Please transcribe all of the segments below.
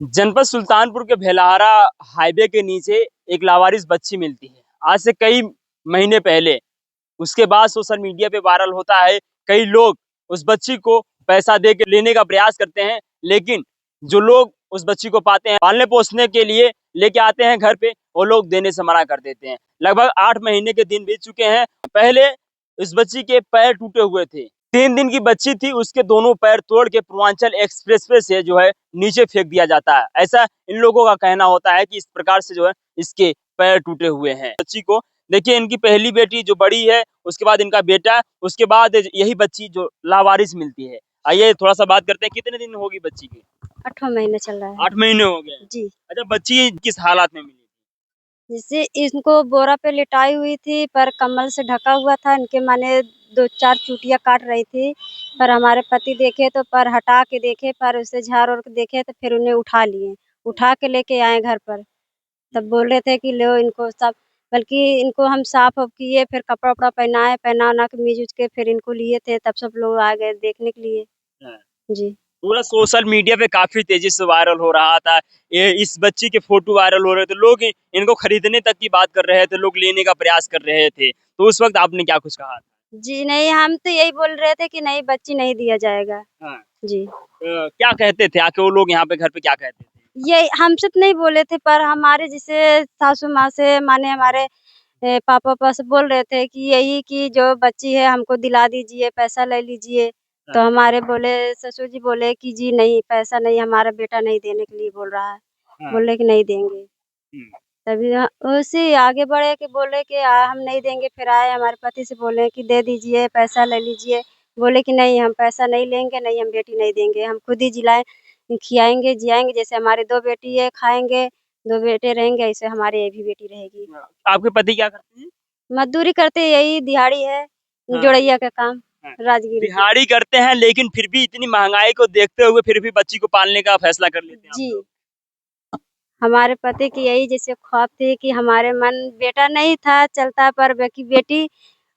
जनपद सुल्तानपुर के भेलाहारा हाईवे के नीचे एक लावारिस बच्ची मिलती है आज से कई महीने पहले। उसके बाद सोशल मीडिया पे वायरल होता है। कई लोग उस बच्ची को पैसा दे के लेने का प्रयास करते हैं, लेकिन जो लोग उस बच्ची को पाते हैं, पालने पोसने के लिए लेके आते हैं घर पे, वो लोग देने से मना कर देते हैं। लगभग 8 महीने के दिन बीत चुके हैं। पहले इस बच्ची के पैर टूटे हुए थे। 3 दिन की बच्ची थी, उसके दोनों पैर तोड़ के पूर्वांचल एक्सप्रेसवे से जो है नीचे फेंक दिया जाता है। ऐसा इन लोगों का कहना होता है कि इस प्रकार से जो है इसके पैर टूटे हुए हैं। बच्ची को देखिए, इनकी पहली बेटी जो बड़ी है, उसके बाद इनका बेटा, उसके बाद यही बच्ची जो लावारिस मिलती है। आइए थोड़ा सा बात करते हैं, कितने दिन होगी बच्ची की? 8वां महीना चल रहा है। 8 महीने हो गए जी। अच्छा, बच्ची किस हालात में मिली? जिससे इनको बोरा पे लिटाई हुई थी, पर कम्बल से ढका हुआ था। इनके माने 2-4 चूटियाँ काट रही थी, पर हमारे पति देखे तो पर हटा के देखे, पर उसे झाड़-ओढ़ के देखे तो फिर उन्हें उठा लिए। उठा के लेके आए घर पर। तब बोल रहे थे कि लो इनको सब, बल्कि इनको हम साफ-वाफ किए, फिर कपड़ा-वपड़ा पहनाए, पहना-वना के मीज-उज के फिर इनको लिए थे, तब सब लोग आ गए देखने के लिए। हाँ। जी। पूरा सोशल मीडिया पे काफी तेजी से वायरल हो रहा था। ये इस बच्ची के फोटो वायरल हो रहे थे, लोग इनको खरीदने तक की बात कर रहे थे, लोग लेने का प्रयास कर रहे थे। तो उस वक्त आपने क्या कुछ कहा? जी नहीं, हम तो यही बोल रहे थे कि नहीं, बच्ची नहीं दिया जाएगा। हाँ। जी। क्या कहते थे आके वो लोग यहाँ पे घर पे, क्या कहते थे? ये हमसे तो नहीं बोले थे, पर हमारे जैसे सासू माँ से माने हमारे पापा से बोल रहे थे कि यही कि जो बच्ची है हमको दिला दीजिए, पैसा ले लीजिए। तो हाँ। हमारे बोले, ससुर जी बोले कि जी नहीं, पैसा नहीं, हमारा बेटा नहीं देने के लिए बोल रहा है। हाँ। बोले कि नहीं देंगे। हम्म। तभी उसी आगे बढ़े कि बोले कि हम नहीं देंगे। फिर आए हमारे पति से बोले कि दे दीजिए, पैसा ले लीजिए। बोले कि नहीं, हम पैसा नहीं लेंगे, नहीं हम बेटी नहीं देंगे, हम खुद ही खिलाएँगे, जियाएँगे। जैसे हमारी 2 बेटी है, खाएँगे, 2 बेटे रहेंगे, ऐसे हमारे ये भी बेटी रहेगी। आपके पति क्या करते हैं? मज़दूरी करते यही दिहाड़ी है, हाँ। जोड़इया का काम, हाँ। राजगिरी की। दिहाड़ी करते हैं, लेकिन फिर भी इतनी महंगाई को देखते हुए फिर भी बच्ची को पालने का फैसला कर लेते हैं आप जी। लोग। हमारे पति की यही जैसे ख्वाब थी कि हमारे मन बेटा नहीं था चलता, पर बाकी बेटी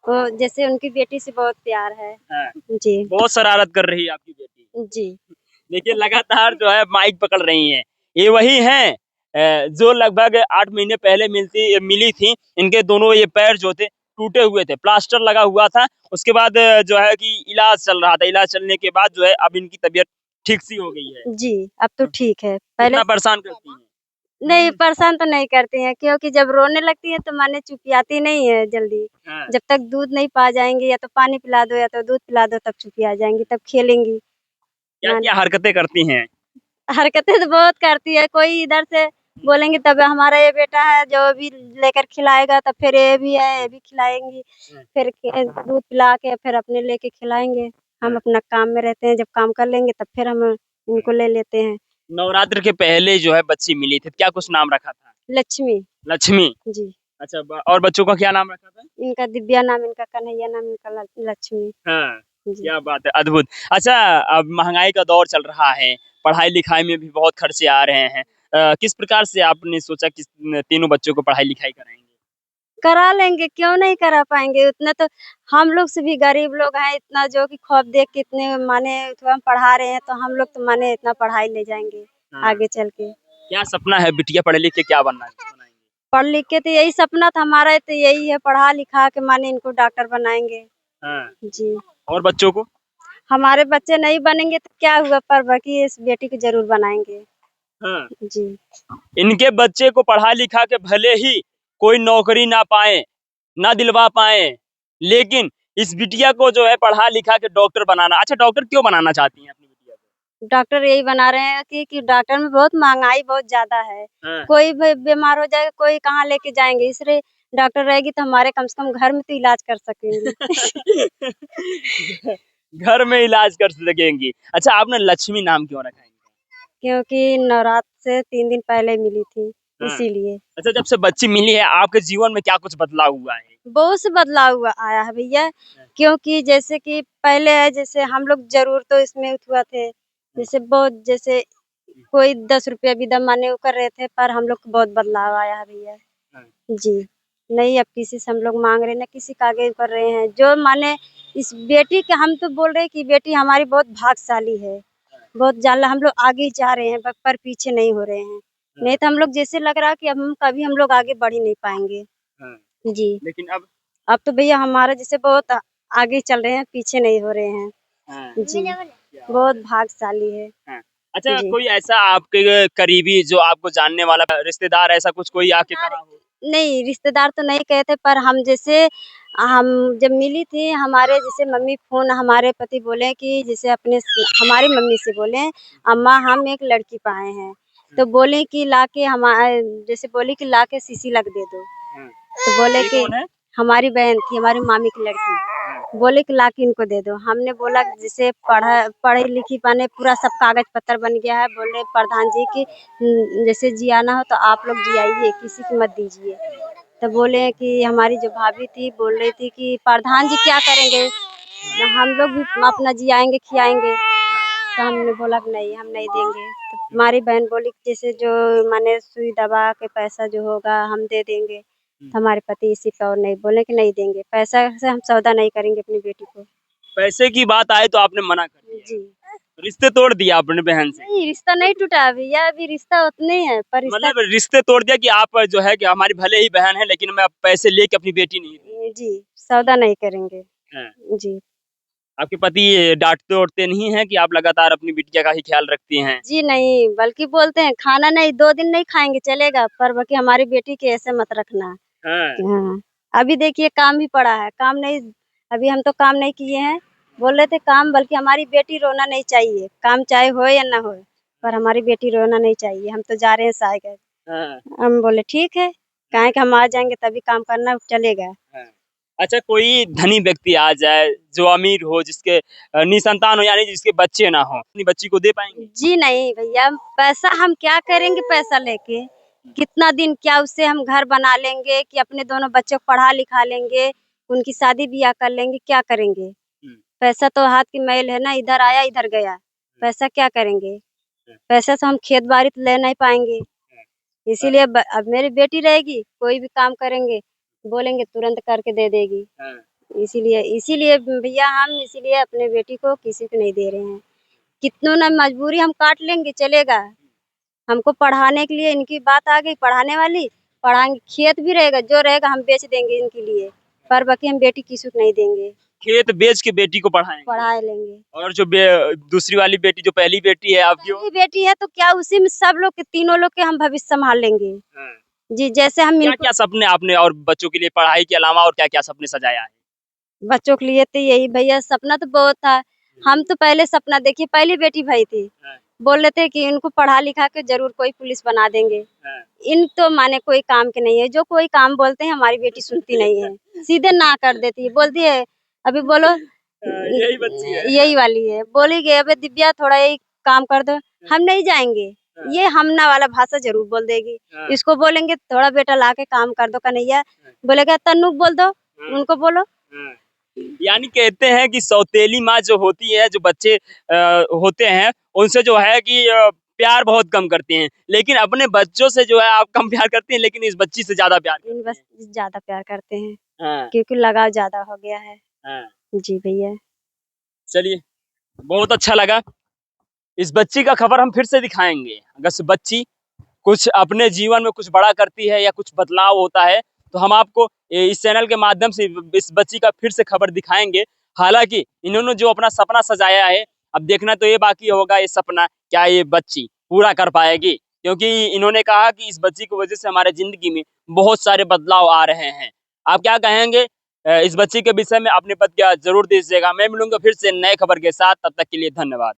जैसे उनकी बेटी से बहुत प्यार है। हाँ। जी। बहुत शरारत कर रही है आपकी बेटी। जी। देखिए, लगातार जो है माइक पकड़ रही हैं। ये वही हैं जो लगभग 8 महीने पहले मिली थी। इनके दोनों ये पैर जो थे टूटे हुए थे, प्लास्टर लगा हुआ था। उसके बाद जो है कि इलाज चल रहा था। इलाज चलने के बाद जो है अब इनकी तबीयत ठीक सी हो गई है। जी, अब तो ठीक है। पहले कितना परेशान करती हैं? नहीं, परेशान तो नहीं करती हैं, क्योंकि जब रोने लगती हैं तो माने चुपियाती नहीं है जल्दी। हाँ। जब तक दूध नहीं पा जाएँगी, या तो पानी पिला दो या तो दूध पिला दो, तब चुपिया जाएँगी, तब खेलेंगी। मान क्या-क्या हरकतें करती हैं? हरकतें तो बहुत करती है। कोई इधर से बोलेंगे तब हमारा ये बेटा है जो भी लेकर खिलाएगा, तब फिर ये भी है, ये भी खिलाएँगी। फिर दूध पिला के फिर अपने लेके खिलाएँगे। हम अपना काम में रहते हैं, जब काम कर लेंगे तब फिर हम इनको ले लेते हैं। नवरात्र के पहले जो है बच्ची मिली थी, क्या कुछ नाम रखा था? लक्ष्मी। लक्ष्मी। जी। अच्छा, और बच्चों का क्या नाम रखा था? इनका दिव्या नाम, इनका कन्हैया नाम, इनका लक्ष्मी। हाँ। जी। क्या बात है, अद्भुत। अच्छा, अब महँगाई का दौर चल रहा है, पढ़ाई-लिखाई में भी बहुत खर्चे आ रहे हैं। किस प्रकार से आपने सोचा कि तीनों बच्चों को पढ़ाई-लिखाई कराएँगे? करा लेंगे, क्यों नहीं करा पाएँगे? उतना तो हम लोग से भी गरीब लोग हैं, इतना जो कि ख्वाब देख के इतने माने तो हम पढ़ा रहे हैं, तो हम लोग तो माने इतना पढ़ाई ले जाएँगे हाँ। आगे चल के। क्या सपना है बिटिया पढ़-लिख के क्या बनाएँगे? पढ़ लिख के तो यही सपना था हमारा, तो यही है पढ़ा-लिखा के माने इनको डॉक्टर बनाएँगे। हाँ। जी। और बच्चों को? हमारे बच्चे नहीं बनेंगे तो क्या हुआ, पर बाकी इस बेटी को ज़रूर बनाएँगे। हाँ। जी। इनके बच्चे को पढ़ा-लिखा के भले ही कोई नौकरी ना पाएँ, ना दिलवा पाएँ, लेकिन इस बिटिया को जो है पढ़ा-लिखा के डॉक्टर बनाना। अच्छा, डॉक्टर क्यों बनाना चाहती हैं अपनी बिटिया को? डॉक्टर यही बना रहे हैं कि डॉक्टर में बहुत महँगाई बहुत ज़्यादा है। हाँ। कोई भी बीमार हो जाएगा, कोई कहाँ लेके जाएँगे, इसलिए डॉक्टर रहेगी तो हमारे कम से कम घर में तो इलाज कर सकेंगी। घर में इलाज कर सकेंगी। अच्छा, आपने लक्ष्मी नाम क्यों रखा है इनका? क्योंकि नवरात्र से 3 दिन पहले मिली थी, हाँ। इसीलिए। अच्छा, जब से बच्ची मिली है, आपके जीवन में क्या कुछ बदलाव हुआ है? बहुत से बदलाव आया है भैया, क्योंकि जैसे कि पहले है, जैसे हम लोग ज़रूरतों इसमें हुआ थे, जैसे बहुत जैसे कोई 10 रुपया भी दम माने वो कर रहे थे, पर हम लोग को बहुत बदलाव आया है भैया। हाँ। जी। नहीं, अब किसी से हम लोग माँग रहे हैं, ना किसी का आगे कर रहे हैं। जो माने इस बेटी के हम तो बोल रहे हैं कि बेटी हमारी बहुत भाग्यशाली है। बहुत ज्यादा हम लोग आगे जा रहे हैं पर पीछे नहीं हो रहे हैं। नहीं तो हम लोग जैसे लग रहा कि अब हम लोग आगे बढ़ ही नहीं पाएंगे। जी। लेकिन अब तो भैया हमारा जैसे बहुत आगे चल रहे हैं, पीछे नहीं हो रहे हैं। जी, बहुत भाग्यशाली है। अच्छा, जी। कोई ऐसा आपके करीबी जो आपको जानने वाला रिश्तेदार ऐसा कुछ कोई आके करा हो? नहीं, रिश्तेदार तो नहीं कहे थे, पर हम जब मिली थी हमारे जैसे मम्मी फ़ोन हमारे पति बोले कि जैसे हमारी मम्मी से बोले, अम्मा हम एक लड़की पाए हैं। तो बोले कि लाके जैसे बोली कि लाके सीसी-लग दे दो। तो बोले ये कि कौन है? हमारी बहन थी, हमारी मामी की लड़की। बोले कि लाके इनको दे दो। हमने बोला कि जैसे पढ़ी लिखी बने पूरा सब कागज पत्तर बन गया है। बोले प्रधान जी कि जैसे जियाना हो तो आप लोग जियाइए, किसी की मत दीजिए। तो बोले कि हमारी जो भाभी थी बोल रही थी कि प्रधान जी क्या करेंगे? हम लोग भी अपना जियाएंगे, खियाएंगे। तो हमने बोला कि नहीं, हम नहीं देंगे। तो हमारी बहन बोली कि जैसे जो माने सुई दवा के पैसा जो होगा हम दे देंगे। तो हमारे पति इसी पे और नहीं बोले कि नहीं देंगे, पैसा से हम सौदा नहीं करेंगे अपनी बेटी को। पैसे की बात आए तो आपने मना कर दिया। जी। रिश्ते तोड़ दिया अपने बहन से। नहीं, रिश्ता नहीं टूटा भैया, अभी रिश्ता उतने ही है, पर रिश्ता मतलब रिश्ते तोड़ दिया कि आप जो है कि हमारी भले ही बहन है लेकिन मैं अब पैसे लेके अपनी बेटी नहीं दूंगी। जी, सौदा नहीं करेंगे। हाँ। जी। आपके पति डांटते ओटते नहीं है कि आप लगातार अपनी बिटिया का ही ख्याल रखती हैं? जी नहीं, बल्कि बोलते हैं खाना नहीं 2 दिन नहीं खाएँगे चलेगा, पर बाकी हमारी बेटी के ऐसे मत रखना। हाँ। हाँ, अभी देखिए काम भी पड़ा है, काम नहीं अभी हम तो काम नहीं किए हैं, बोल रहे थे काम बल्कि हमारी बेटी रोना नहीं चाहिए, काम चाहे हो या ना हो, पर हमारी बेटी रोना नहीं चाहिए, हम तो जा रहे हैं साइकिल। हाँ। हम बोले ठीक है, काहे कि हम आ जाएँगे तभी काम करना चलेगा। हाँ। अच्छा, कोई धनी व्यक्ति आ जाए जो अमीर हो जिसके निसंतान हो यानी जिसके बच्चे ना हो, अपनी बच्ची को दे पाएंगे? जी नहीं भैया, पैसा हम क्या करेंगे पैसा लेके? कितना दिन क्या उससे हम घर बना लेंगे कि अपने दोनों बच्चों को पढ़ा लिखा लेंगे, उनकी शादी-ब्याह कर लेंगे, क्या करेंगे? पैसा तो हाथ की मैल है ना, इधर आया इधर गया, पैसा क्या करेंगे? पैसा से हम खेत-बाड़ी तो ले नहीं पाएँगे, इसीलिए अब मेरी बेटी रहेगी, कोई भी काम करेंगे, बोलेंगे तुरंत करके दे देगी। इसीलिए इसीलिए भैया हम इसीलिए अपने बेटी को किसी को नहीं दे रहे हैं। कितनों ना मजबूरी हम काट लेंगे चलेगा, हमको पढ़ाने के लिए इनकी बात आ गई पढ़ाने वाली, पढ़ाएंगे खेत भी रहेगा जो रहेगा हम बेच देंगे इनके लिए, पर बाकी हम बेटी किसी को नहीं देंगे, खेत बेच के बेटी को पढ़ाएंगे पढ़ा लेंगे। और जो दूसरी वाली बेटी जो पहली बेटी है आपकी पहली बेटी है तो क्या उसी में सब लोग के तीनों लोग के हम भविष्य संभाल लेंगे। जी जैसे हम क्या इनको क्या सपने आपने और बच्चों के लिए पढ़ाई के अलावा और क्या क्या सपने सजाया है? बच्चों के लिए तो यही भैया सपना तो बहुत था, हम तो पहले सपना देखिए पहली बेटी भाई थी, बोल रहे थे कि इनको पढ़ा लिखा के जरूर कोई पुलिस बना देंगे। इन तो माने कोई काम के नहीं है, जो कोई काम बोलते हैं हमारी बेटी सुनती नहीं है, सीधे ना कर देती है, बोलती है अभी बोलो यही बच्ची है। यही वाली है, बोली गई अबे दिव्या थोड़ा यही काम कर दो, हम नहीं जाएंगे, ये हमना वाला भाषा जरूर बोल देगी। इसको बोलेंगे थोड़ा बेटा लाके काम कर दो कन्हैया, बोलेगा तन्नू बोल दो, उनको बोलो। यानी कहते हैं कि सौतेली माँ जो होती है, जो बच्चे होते हैं उनसे जो है कि प्यार बहुत कम करते हैं, लेकिन अपने बच्चों से जो है आप कम प्यार करते हैं लेकिन इस बच्ची से ज्यादा प्यार करते बस ज्यादा प्यार करते हैं हैं। क्योंकि लगाव ज्यादा हो गया है। जी भैया। चलिए, बहुत अच्छा लगा। इस बच्ची का खबर हम फिर से दिखाएंगे। अगर से बच्ची कुछ अपने जीवन में कुछ बड़ा करती है या कुछ बदलाव होता है तो हम आपको इस चैनल के माध्यम से इस बच्ची का फिर से खबर दिखाएंगे। हालांकि इन्होंने जो अपना सपना सजाया है, अब देखना तो ये बाकी होगा ये सपना क्या ये बच्ची पूरा कर पाएगी, क्योंकि इन्होंने कहा कि इस बच्ची की वजह से हमारे जिंदगी में बहुत सारे बदलाव आ रहे हैं। आप क्या कहेंगे इस बच्ची के विषय में? अपने प्रतिक्रिया जरूर दीजिएगा। मैं मिलूंगा फिर से नए खबर के साथ, तब तक के लिए धन्यवाद।